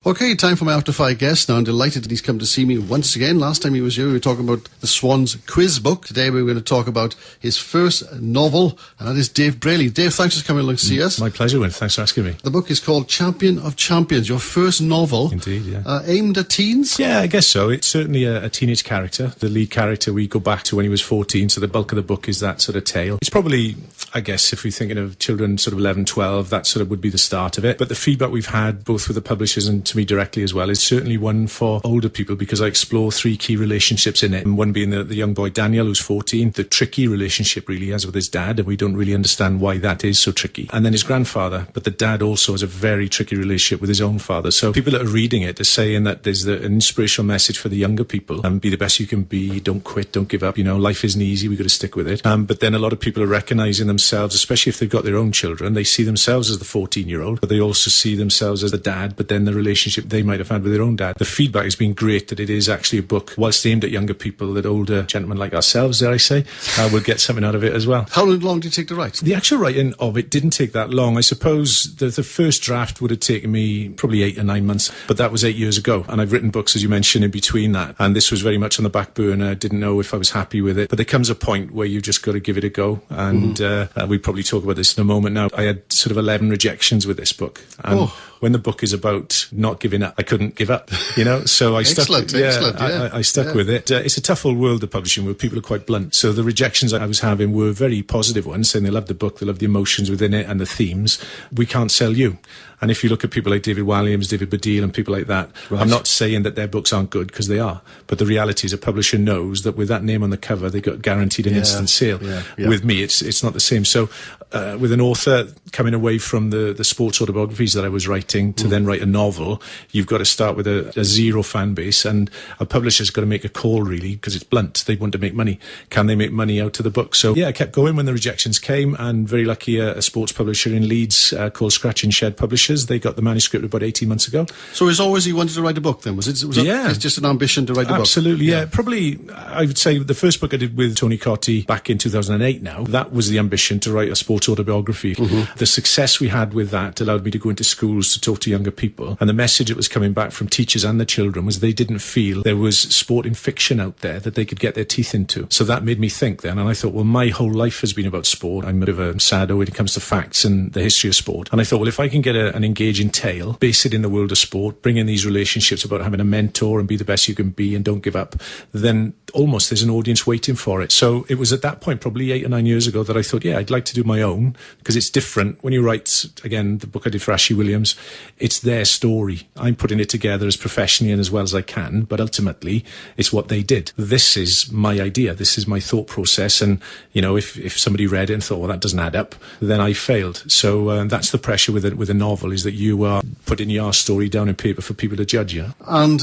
Okay, time for my After Five guest. Now, I'm delighted that he's come to see me once again. Last time he was here, we were talking about the Swans quiz book. Today, we're going to talk about his first novel, and that is Dave Brayley. Dave, thanks for coming along to see us. My pleasure, Wyn. Thanks for asking me. The book is called Champion of Champions, your first novel. Indeed, yeah. Aimed at teens? Yeah, I guess so. It's certainly a teenage character. The lead character, we go back to when he was 14, so the bulk of the book is that sort of tale. It's probably, I guess, if you're thinking of children sort of 11, 12, that sort of would be the start of it. But the feedback we've had, both with the publishers and to me directly as well, is certainly one for older people, because I explore three key relationships in it. And one being the young boy Daniel, who's 14, the tricky relationship really he has with his dad, and we don't really understand why that is so tricky. And then his grandfather, but the dad also has a very tricky relationship with his own father. So people that are reading it are saying that there's an inspirational message for the younger people, and be the best you can be, don't quit, don't give up, life isn't easy, we've got to stick with it. But then a lot of people are recognising themselves, especially if they've got their own children, they see themselves as the 14-year-old, but they also see themselves as the dad, but then the relationship they might have had with their own dad. The feedback has been great that it is actually a book, whilst aimed at younger people, that older gentlemen like ourselves, dare I say, will get something out of it as well. How long did it take to write? The actual writing of it didn't take that long. I suppose the first draft would have taken me probably 8 or 9 months, but that was 8 years ago. And I've written books, as you mentioned, in between that. And this was very much on the back burner. Didn't know if I was happy with it. But there comes a point where you've just got to give it a go. And we probably talk about this in a moment now. I had sort of 11 rejections with this book. And when the book is about not giving up, I couldn't give up, So I stuck. I stuck with it. It's a tough old world of publishing where people are quite blunt. So the rejections I was having were very positive ones, saying they loved the book, they loved the emotions within it and the themes. We can't sell you. And if you look at people like David Walliams, David Baddiel and people like that, right. I'm not saying that their books aren't good, because they are. But the reality is a publisher knows that with that name on the cover, they got guaranteed an instant sale. Yeah. With me, it's not the same. So with an author coming away from the sports autobiographies that I was writing to then write a novel, you've got to start with a zero fan base. And a publisher's got to make a call, really, because it's blunt. They want to make money. Can they make money out of the book? So I kept going when the rejections came, and very lucky a sports publisher in Leeds called Scratch and Shed Publishers. They got the manuscript about 18 months ago. So it's always you wanted to write a book then? Was it just an ambition to write a book? Absolutely, yeah. Probably, I would say the first book I did with Tony Cotti back in 2008 now, that was the ambition, to write a sports autobiography. The success we had with that allowed me to go into schools to talk to younger people. And the message that was coming back from teachers and the children was they didn't feel there was sporting fiction out there that they could get their teeth into. So that made me think then, and I thought, well, my whole life has been about sport. I'm a bit of a saddo when it comes to facts and the history of sport. And I thought, well, if I can get an engaging tale, base it in the world of sport, bring in these relationships about having a mentor and be the best you can be and don't give up, then almost there's an audience waiting for it. So it was at that point, probably 8 or 9 years ago, that I thought, I'd like to do my own, because it's different. When you write, again, the book I did for Ashley Williams, it's their story. I'm putting it together as professionally and as well as I can, but ultimately it's what they did. This is my idea. This is my thought process. And, if somebody read it and thought, well, that doesn't add up, then I failed. So that's the pressure with a novel, is that you are putting your story down in paper for people to judge you. And,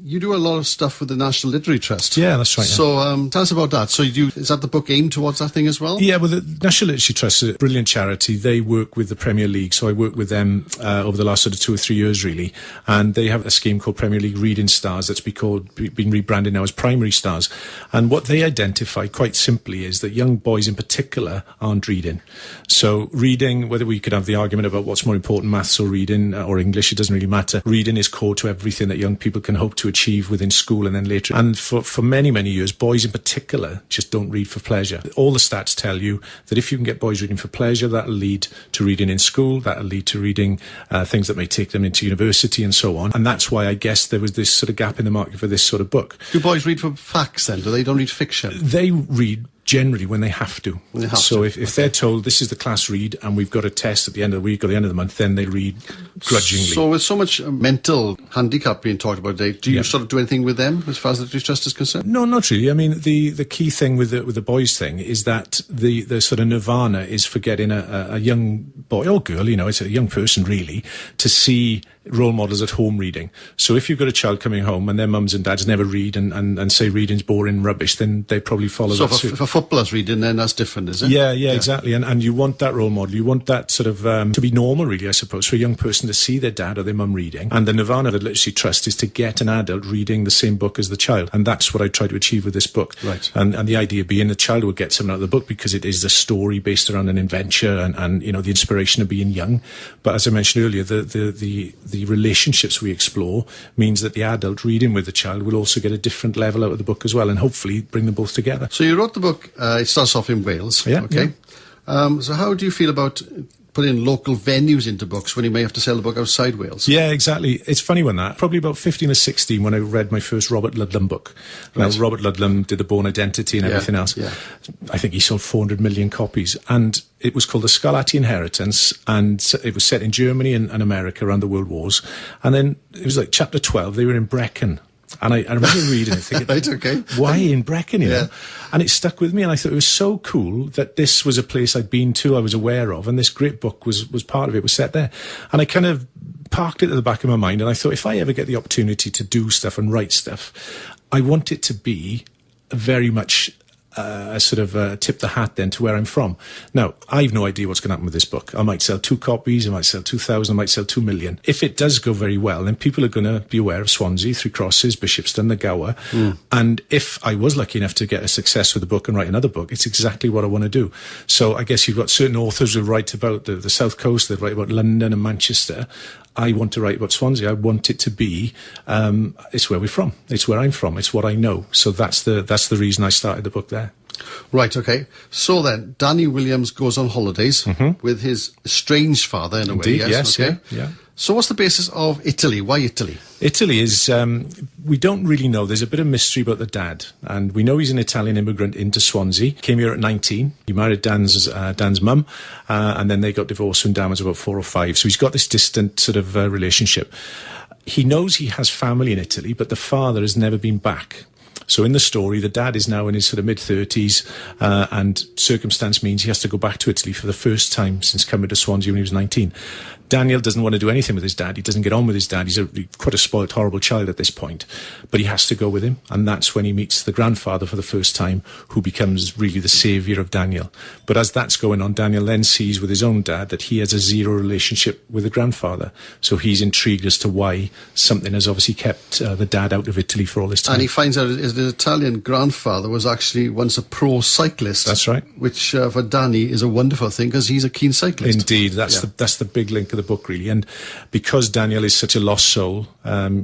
you do a lot of stuff with the National Literary Trust. Yeah, that's right. So tell us about that. So is that the book aimed towards that thing as well? Yeah, well, the National Literacy Trust is a brilliant charity. They work with the Premier League. So I worked with them over the last sort of 2 or 3 years, really. And they have a scheme called Premier League Reading Stars that's been rebranded now as Primary Stars. And what they identify quite simply is that young boys in particular aren't reading. So reading, whether we could have the argument about what's more important, maths or reading or English, it doesn't really matter. Reading is core to everything that young people can hope to achieve within school and then later. And for many, many years, boys in particular just don't read for pleasure. All the stats tell you that if you can get boys reading for pleasure, that'll lead to reading in school, that'll lead to reading things that may take them into university and so on. And that's why I guess there was this sort of gap in the market for this sort of book. Do boys read for facts then? Do they don't read fiction? They read generally when they have to. If they're told this is the class read and we've got a test at the end of the week or the end of the month, then they read grudgingly. So with so much mental handicap being talked about today, do you sort of do anything with them as far as the Literary Trust is concerned? No, not really. I mean, the key thing with the boys thing is that the sort of nirvana is for getting a young boy or girl, it's a young person really, to see role models at home reading. So if you've got a child coming home and their mums and dads never read and say reading's boring rubbish, then they probably follow that suit. So if a footballer's reading, then that's different, is it? Yeah, exactly. And you want that role model. You want that sort of to be normal, really, I suppose, for a young person to see their dad or their mum reading. And the nirvana of the Literacy Trust is to get an adult reading the same book as the child. And that's what I try to achieve with this book. Right. And the idea being the child will get something out of the book because it is a story based around an adventure and the inspiration of being young. But as I mentioned earlier, the the relationships we explore means that the adult reading with the child will also get a different level out of the book as well, and hopefully bring them both together. So you wrote the book, it starts off in Wales, Yeah, okay? So how do you feel about putting local venues into books when you may have to sell the book outside Wales? Yeah, exactly. It's funny when that. Probably about 15 or 16 when I read my first Robert Ludlum book. Now, Robert Ludlum did The Born Identity and everything else. Yeah. I think he sold 400 million copies. And it was called The Scarlatti Inheritance, and it was set in Germany and America around the World Wars. And then it was like chapter 12, they were in Brecon. And I remember reading it thinking, right, okay. Why in Brecon, you know? And it stuck with me, and I thought it was so cool that this was a place I'd been to, I was aware of, and this great book was part of it, was set there. And I kind of parked it at the back of my mind, and I thought, if I ever get the opportunity to do stuff and write stuff, I want it to be very much tip the hat then to where I'm from. Now, I've no idea what's going to happen with this book. I might sell 2 copies, I might sell 2,000, I might sell 2 million. If it does go very well, then people are going to be aware of Swansea, Three Crosses, Bishopston, the Gower. And if I was lucky enough to get a success with the book and write another book, it's exactly what I want to do. So I guess you've got certain authors who write about the South Coast, they write about London and Manchester. I want to write about Swansea. I want it to be, it's where we're from. It's where I'm from. It's what I know. So that's the reason I started the book there. Right, okay. So then, Danny Williams goes on holidays with his estranged father, in a Indeed, way. Yes, okay. Yeah. So what's the basis of Italy? Why Italy? Italy is, we don't really know. There's a bit of mystery about the dad. And we know he's an Italian immigrant into Swansea. Came here at 19. He married Dan's mum. And then they got divorced when Dan was about 4 or 5. So he's got this distant sort of relationship. He knows he has family in Italy, but the father has never been back. So in the story, the dad is now in his sort of mid-30s, and circumstance means he has to go back to Italy for the first time since coming to Swansea when he was 19. Daniel doesn't want to do anything with his dad. He doesn't get on with his dad. He's quite a spoilt, horrible child at this point. But he has to go with him, and that's when he meets the grandfather for the first time, who becomes really the saviour of Daniel. But as that's going on, Daniel then sees with his own dad that he has a zero relationship with the grandfather. So he's intrigued as to why something has obviously kept the dad out of Italy for all this time. And he finds out his Italian grandfather was actually once a pro cyclist. That's right. Which for Danny is a wonderful thing because he's a keen cyclist. Indeed, that's the big link of the book, really. And because Daniel is such a lost soul,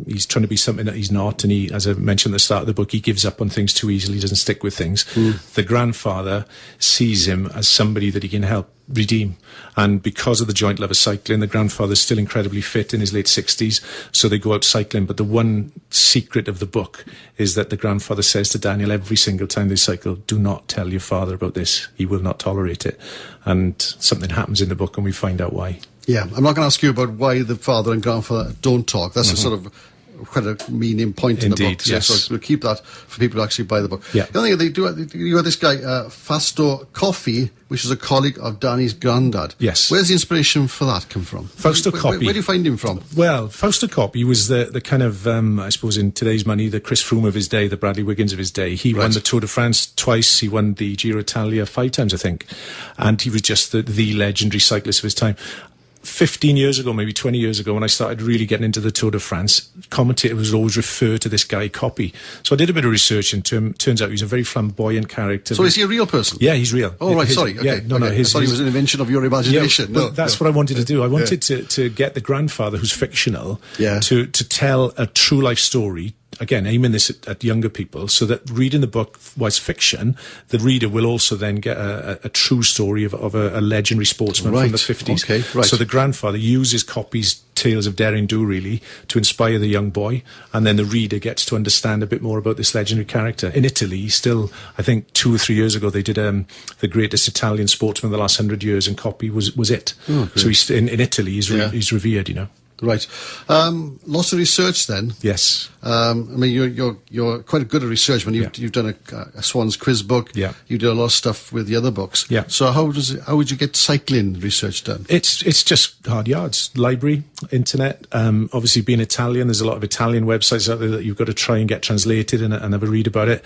he's trying to be something that he's not, and he, as I mentioned at the start of the book, he gives up on things too easily, he doesn't stick with things. The grandfather sees him as somebody that he can help redeem, and because of the joint love of cycling, the grandfather's still incredibly fit in his late 60s, so they go out cycling. But the one secret of the book is that the grandfather says to Daniel every single time they cycle, do not tell your father about this, he will not tolerate it. And something happens in the book and we find out why. Yeah, I'm not going to ask you about why the father and grandfather don't talk. That's a sort of quite a meaning point in the book. Yes. So we'll keep that for people who actually buy the book. Yeah. The other thing they do, you got this guy, Fausto Coppi, which is a colleague of Danny's granddad. Yes. Where's the inspiration for that come from? Fausto Coppi. Where do you find him from? Well, Fausto Coppi was the kind of, I suppose in today's money, the Chris Froome of his day, the Bradley Wiggins of his day. He won the Tour de France twice. He won the Giro Italia 5 times, I think. And he was just the legendary cyclist of his time. 15 years ago, maybe 20 years ago, when I started really getting into the Tour de France, commentators would always refer to this guy, Coppi. So I did a bit of research into him. Turns out he's a very flamboyant character. So is he a real person? Yeah, he's real. Oh, right, sorry. Okay. Yeah, no, I thought he was an invention of your imagination. Yeah, that's what I wanted to do. I wanted to get the grandfather, who's fictional, to tell a true life story. Again, aiming this at younger people, so that reading the book was fiction, the reader will also then get a true story of a legendary sportsman from the 50s. Okay, right. So the grandfather uses Coppi's tales of daring do, really, to inspire the young boy, and then the reader gets to understand a bit more about this legendary character. In Italy, still, I think 2 or 3 years ago, they did the greatest Italian sportsman of the last 100 years, and Coppi was it. Oh, so he's, in Italy, he's revered, you know. Right. Lots of research then. Yes. I mean, you're quite good at research. When you've done a Swans quiz book. Yeah. You do a lot of stuff with the other books. Yeah. So how would you get cycling research done? It's just hard yards, library, internet. Obviously, being Italian, there's a lot of Italian websites out there that you've got to try and get translated and have a read about it.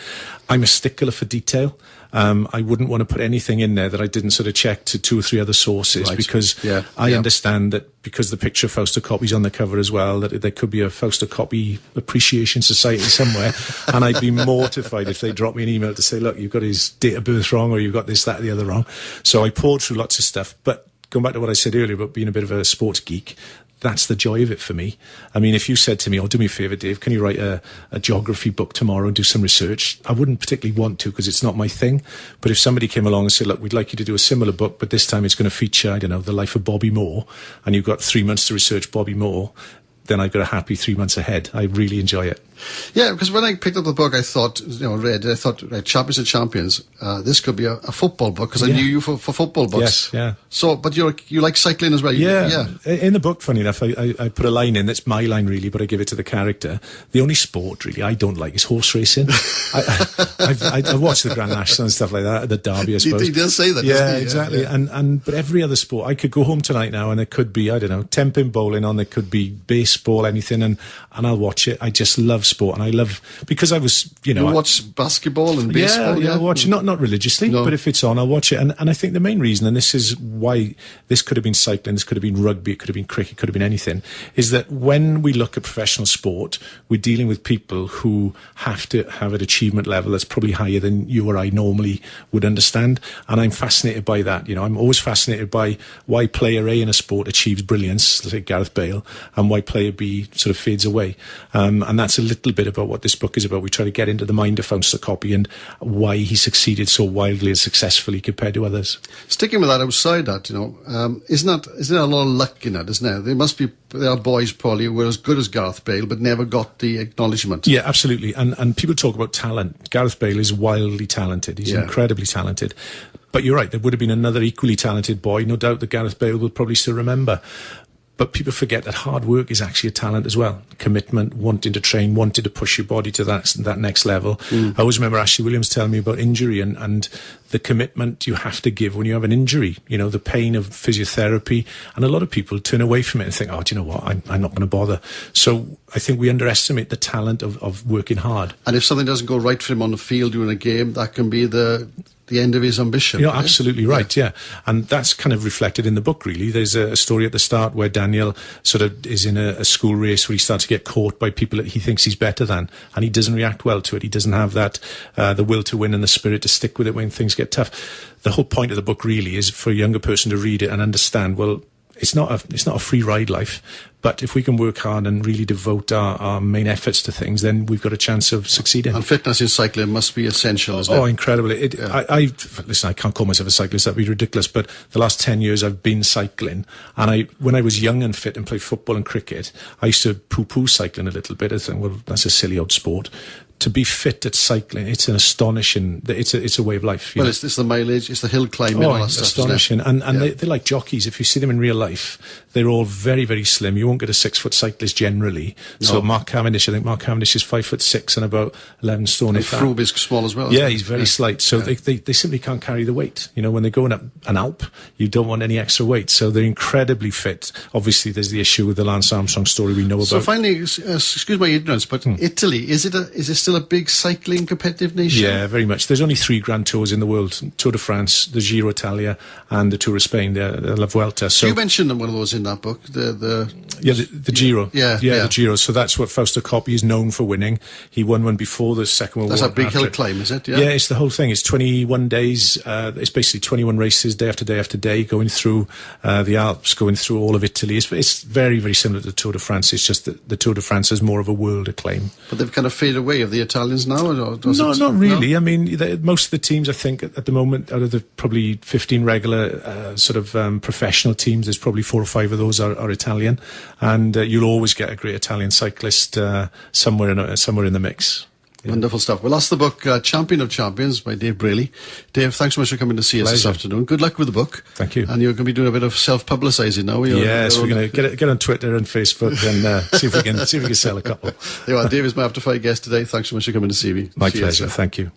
I'm a stickler for detail. I wouldn't want to put anything in there that I didn't sort of check to 2 or 3 other sources, because I understand that because the picture of Fausto Coppi's on the cover as well, that there could be a Fausto Coppi Appreciation Society somewhere, and I'd be mortified if they dropped me an email to say, look, you've got his date of birth wrong, or you've got this, that, or the other wrong. So I poured through lots of stuff. But going back to what I said earlier about being a bit of a sports geek, that's the joy of it for me. I mean, if you said to me, "Oh, do me a favour, Dave, can you write a geography book tomorrow and do some research?" I wouldn't particularly want to, because it's not my thing. But if somebody came along and said, "Look, we'd like you to do a similar book, but this time it's going to feature, I don't know, the life of Bobby Moore, and you've got 3 months to research Bobby Moore," then I've got a happy 3 months ahead. I really enjoy it. Yeah, because when I picked up the book, I thought, right, Champions and Champions, this could be a football book, because I knew you for football books. Yes, yeah. So, but you like cycling as well. Yeah. In the book, funny enough, I put a line in, that's my line really, but I give it to the character. The only sport really I don't like is horse racing. I've watched the Grand National and stuff like that, the Derby, I suppose. He does say that, yeah, doesn't he? exactly. Yeah. But every other sport, I could go home tonight now and there could be, I don't know, 10-pin bowling on, there could be baseball, anything, and I'll watch it. I just love sport, and I love, because I was, you watch basketball and baseball? Yeah, I watch it, not religiously, but if it's on, I'll watch it. And I think the main reason, and this is why this could have been cycling, this could have been rugby, it could have been cricket, it could have been anything, is that when we look at professional sport, we're dealing with people who have to have an achievement level that's probably higher than you or I normally would understand. And I'm fascinated by that. I'm always fascinated by why player A in a sport achieves brilliance, like Gareth Bale, and why player B sort of fades away. And that's a little bit about what this book is about. We try to get into the mind of Fausto Coppi and why he succeeded so wildly and successfully compared to others. Sticking with that, outside that, isn't there a lot of luck in that, isn't there? There are boys probably who were as good as Gareth Bale but never got the acknowledgement. Yeah, absolutely. And people talk about talent. Gareth Bale is wildly talented. He's incredibly talented. But you're right, there would have been another equally talented boy, no doubt, that Gareth Bale will probably still remember. But people forget that hard work is actually a talent as well. Commitment, wanting to train, wanting to push your body to that next level. I always remember Ashley Williams telling me about injury and the commitment you have to give when you have an injury. The pain of physiotherapy. And a lot of people turn away from it and think, "Oh, do you know what? I'm not going to bother." So I think we underestimate the talent of working hard. And if something doesn't go right for him on the field during a game, that can be the end of his ambition. You're absolutely right, yeah. And that's kind of reflected in the book, really. There's a story at the start where Daniel sort of is in a school race where he starts to get caught by people that he thinks he's better than, and he doesn't react well to it. He doesn't have that the will to win and the spirit to stick with it when things get tough. The whole point of the book really is for a younger person to read it and understand, well, it's not a free ride life, but if we can work hard and really devote our main efforts to things, then we've got a chance of succeeding. And fitness in cycling must be essential, isn't it? Oh, incredibly. Listen, I can't call myself a cyclist, that'd be ridiculous, but the last 10 years I've been cycling, and when I was young and fit and played football and cricket, I used to poo-poo cycling a little bit. I think, well, that's a silly old sport. To be fit at cycling, it's an astonishing, it's a way of life. Well, it's the mileage, it's the hill climbing, all that stuff. Astonishing. And they're like jockeys. If you see them in real life, they're all very, very slim. You won't get a 6-foot cyclist generally. No. So Mark Cavendish, I think Mark Cavendish is 5'6" and about 11 stone. And Froome is small as well. Yeah, he's very slight. So they simply can't carry the weight. When they're going up an Alp, you don't want any extra weight. So they're incredibly fit. Obviously, there's the issue with the Lance Armstrong story we know about. So finally, excuse my ignorance, but Italy, is it still a big cycling competitive nation? Yeah, very much. There's only 3 Grand Tours in the world: Tour de France, the Giro Italia, and the Tour of Spain, the La Vuelta. So you mentioned one of those in that book, the Giro. The Giro. So that's what Fausto Coppi is known for winning. He won one before the Second World War. That's a big hill climb, is it? Yeah, it's the whole thing. It's 21 days. It's basically 21 races, day after day after day, going through the Alps, going through all of Italy. It's very, very similar to the Tour de France. It's just that the Tour de France has more of a world acclaim. But they've kind of faded away of the Italians now? Or not really. No? I mean, most of the teams, I think, at the moment, out of the probably 15 regular professional teams, there's probably 4 or 5 of those are Italian, and you'll always get a great Italian cyclist somewhere in the mix. Yeah. Wonderful stuff. Well, that's the book, Champion of Champions by Dave Brayley. Dave, thanks so much for coming to see us this afternoon. Good luck with the book. Thank you. And you're going to be doing a bit of self-publicising now. Yes, we're going to get on Twitter and Facebook and see if we can sell a couple. There you are. Dave is my After 5 guest today. Thanks so much for coming to see me. My pleasure. Thank you.